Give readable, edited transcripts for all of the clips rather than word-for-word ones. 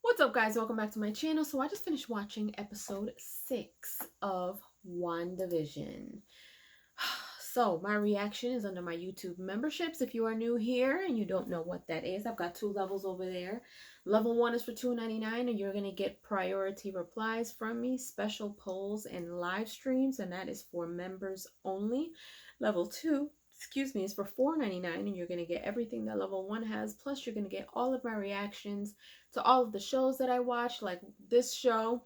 What's up, guys? Welcome back to my channel. So I just finished watching episode 6 of WandaVision. So my reaction is under my YouTube memberships. If you are new here and you don't know what that is, I've got 2 levels over there. Level 1 is for $2.99 and you're going to get priority replies from me, special polls, and live streams, and that is for members only. Level 2, is for $4.99 and you're going to get everything that level 1 has, plus you're going to get all of my reactions to all of the shows that I watch, like this show.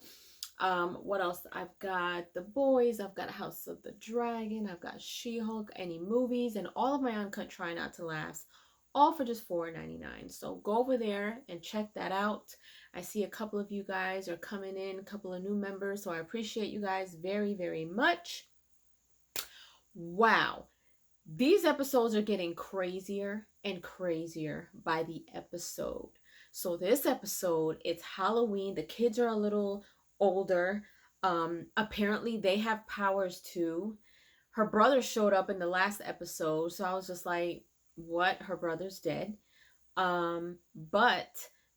What else? I've got The Boys, I've got House of the Dragon, I've got She-Hulk, any movies, and all of my uncut Try Not to Laughs, all for just $4.99. So go over there and check that out. I see a couple of you guys are coming in, a couple of new members, so I appreciate you guys very, very much. Wow. These episodes are getting crazier and crazier by the episode. So this episode, it's Halloween. The kids are a little older. Apparently they have powers too. Her brother showed up in the last episode, so I was just like, what? Her brother's dead. But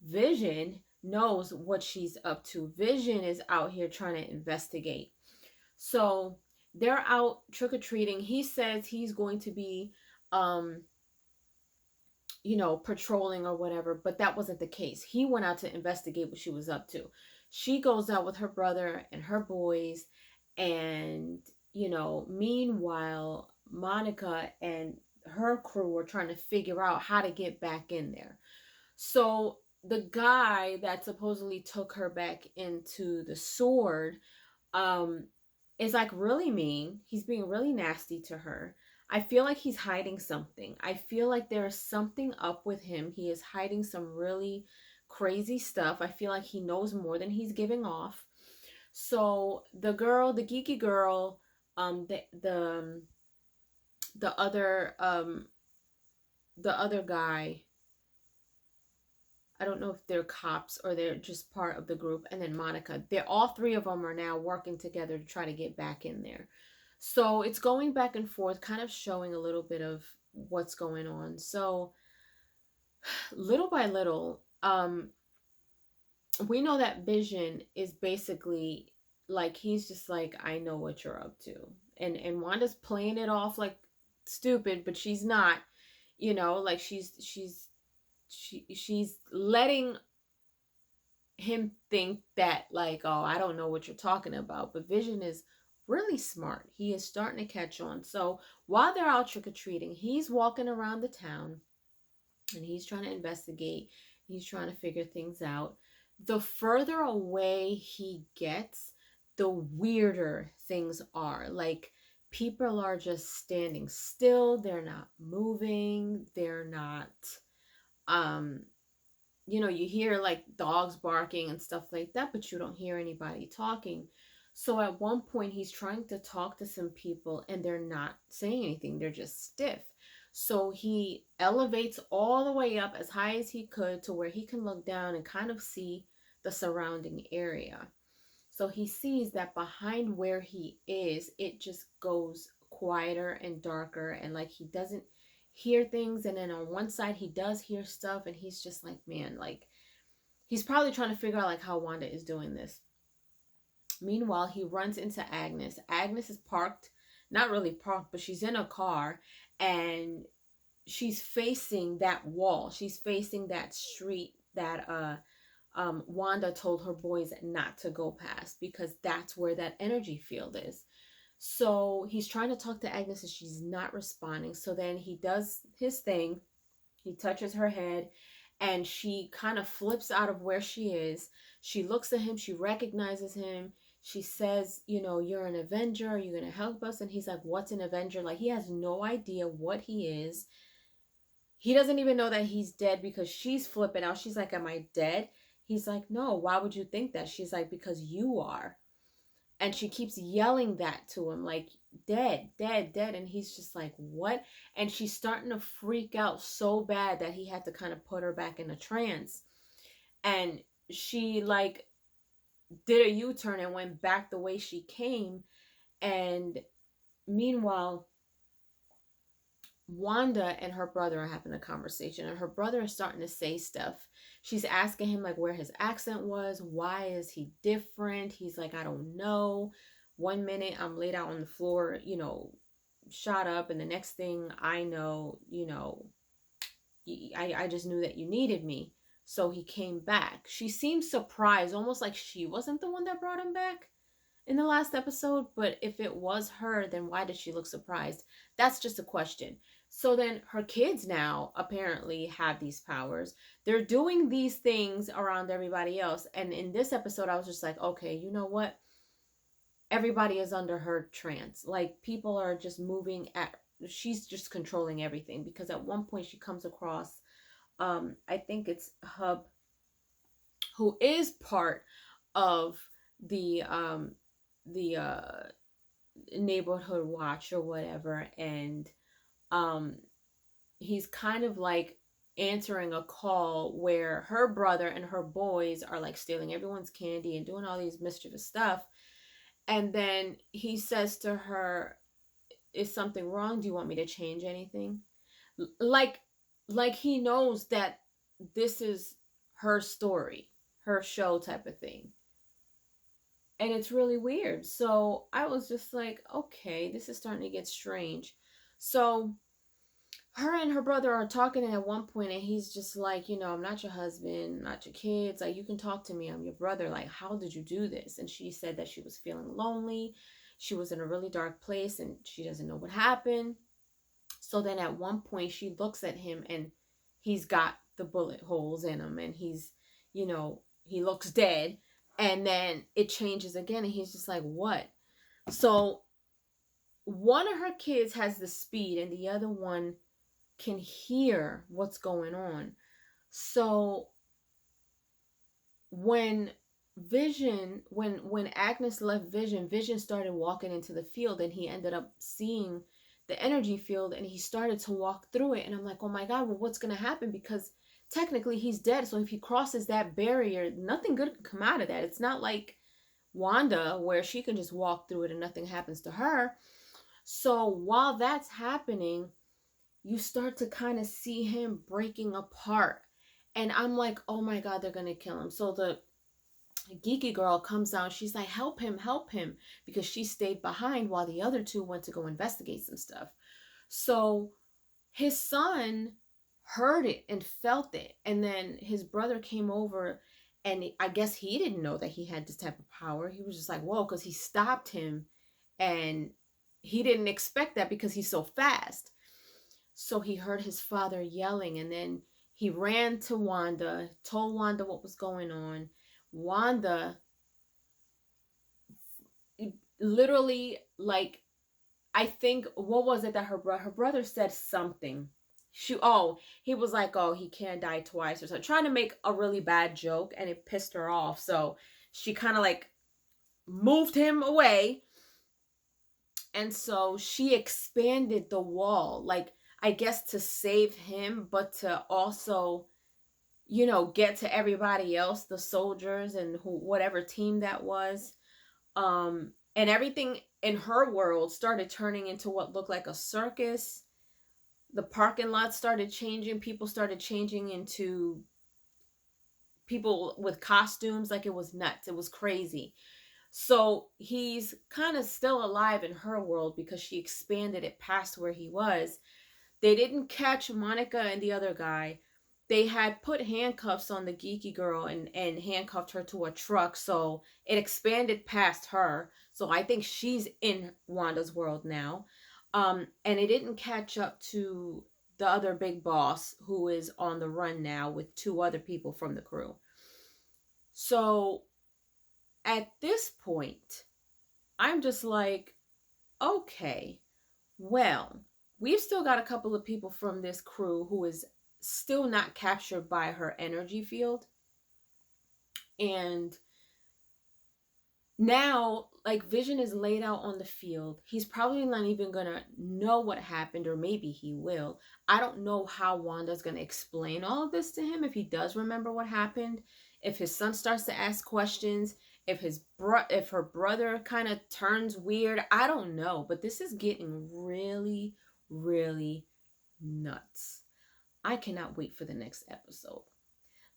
Vision knows what she's up to. Vision is out here trying to investigate. So they're out trick-or-treating. He says he's going to be patrolling or whatever, but that wasn't the case. He went out to investigate what she was up to. She goes out with her brother and her boys, and meanwhile Monica and her crew are trying to figure out how to get back in there. So the guy that supposedly took her back into the sword is like really mean. He's being really nasty to her. I feel like he's hiding something. I feel like there's something up with him. He is hiding some really crazy stuff. I feel like he knows more than he's giving off. So the girl, the geeky girl, the other guy, I don't know if they're cops or they're just part of the group, and then Monica, they're all 3 of them are now working together to try to get back in there. So it's going back and forth, kind of showing a little bit of what's going on. So little by little, we know that Vision is basically like, he's just like, I know what you're up to. And Wanda's playing it off like stupid, but she's not, like she's letting him think that, like, oh, I don't know what you're talking about. But Vision is really smart. He is starting to catch on. So while they're out trick-or-treating, he's walking around the town and he's trying to investigate. He's trying to figure things out. The further away he gets, the weirder things are. Like, people are just standing still. They're not moving. They're not you hear like dogs barking and stuff like that, but you don't hear anybody talking. So at one point he's trying to talk to some people and they're not saying anything. They're just stiff. So he elevates all the way up as high as he could to where he can look down and kind of see the surrounding area. So he sees that behind where he is, it just goes quieter and darker, and like he doesn't hear things. And then on one side he does hear stuff, and he's just like, man, like he's probably trying to figure out like how Wanda is doing this. Meanwhile, he runs into Agnes. Agnes is parked, not really parked, but she's in a car, and she's facing that wall. She's facing that street that Wanda told her boys not to go past, because that's where that energy field is. So he's trying to talk to Agnes and she's not responding. So then he does his thing. He touches her head and she kind of flips out of where she is. She looks at him. She recognizes him. She says, you're an Avenger. Are you going to help us? And he's like, what's an Avenger? Like, he has no idea what he is. He doesn't even know that he's dead, because she's flipping out. She's like, am I dead? He's like, no, why would you think that? She's like, because you are. And she keeps yelling that to him, like, dead, dead, dead. And he's just like, what? And she's starting to freak out so bad that he had to kind of put her back in a trance. And she, like, did a U-turn and went back the way she came. And meanwhile, Wanda and her brother are having a conversation, and her brother is starting to say stuff. She's asking him like where his accent was, why is he different? He's like, I don't know. One minute I'm laid out on the floor, shot up, and the next thing I know, I just knew that you needed me. So he came back. She seems surprised, almost like she wasn't the one that brought him back in the last episode. But if it was her, then why did she look surprised? That's just a question. So then her kids now apparently have these powers. They're doing these things around everybody else. And in this episode, I was just like, okay, you know what? Everybody is under her trance. Like, people are just moving at, she's just controlling everything. Because at one point she comes across, I think it's Hub, who is part of the neighborhood watch or whatever, and he's kind of like answering a call where her brother and her boys are like stealing everyone's candy and doing all these mischievous stuff. And then he says to her, is something wrong? Do you want me to change anything? Like he knows that this is her story, her show type of thing. And it's really weird. So I was just like, okay, this is starting to get strange. So her and her brother are talking at one point, and he's just like, I'm not your husband, not your kids. Like, you can talk to me. I'm your brother. Like, how did you do this? And she said that she was feeling lonely. She was in a really dark place, and she doesn't know what happened. So then at one point, she looks at him, and he's got the bullet holes in him, and he's, he looks dead. And then it changes again, and he's just like, what? So one of her kids has the speed, and the other one can hear what's going on. So when Agnes left Vision started walking into the field, and he ended up seeing the energy field, and he started to walk through it. And I'm like, oh my God, well, what's going to happen? Because technically he's dead. So if he crosses that barrier, nothing good can come out of that. It's not like Wanda, where she can just walk through it and nothing happens to her. So while that's happening, you start to kind of see him breaking apart. And I'm like, oh my God, they're going to kill him. So the geeky girl comes out. She's like, help him, because she stayed behind while the other two went to go investigate some stuff. So his son heard it and felt it. And then his brother came over, and I guess he didn't know that he had this type of power. He was just like, whoa, because he stopped him, and he didn't expect that because he's so fast. So he heard his father yelling, and then he ran to Wanda, told Wanda what was going on. Wanda literally, like, I think, what was it that her brother said something. He was like, oh, he can't die twice or so, trying to make a really bad joke, and it pissed her off. So she kind of like moved him away. And so she expanded the wall, like, I guess to save him, but to also, get to everybody else, the soldiers and whatever team that was. And everything in her world started turning into what looked like a circus. The parking lot started changing. People started changing into people with costumes. Like, it was nuts. It was crazy. So he's kind of still alive in her world because she expanded it past where he was. They didn't catch Monica and the other guy. They had put handcuffs on the geeky girl and handcuffed her to a truck. So it expanded past her. So I think she's in Wanda's world now. And it didn't catch up to the other big boss, who is on the run now with two other people from the crew. So at this point, I'm just like, okay, well, we've still got a couple of people from this crew who is still not captured by her energy field. And now, like, Vision is laid out on the field. He's probably not even gonna know what happened, or maybe he will. I don't know how Wanda's gonna explain all of this to him, if he does remember what happened, if his son starts to ask questions, if her brother kind of turns weird. I don't know, but this is getting really, really nuts. I cannot wait for the next episode.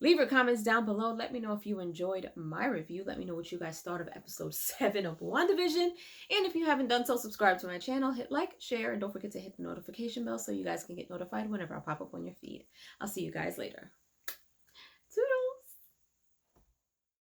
Leave your comments down below. Let me know if you enjoyed my review. Let me know what you guys thought of episode 7 of WandaVision. And if you haven't done so, subscribe to my channel, hit like, share, and don't forget to hit the notification bell so you guys can get notified whenever I pop up on your feed. I'll see you guys later.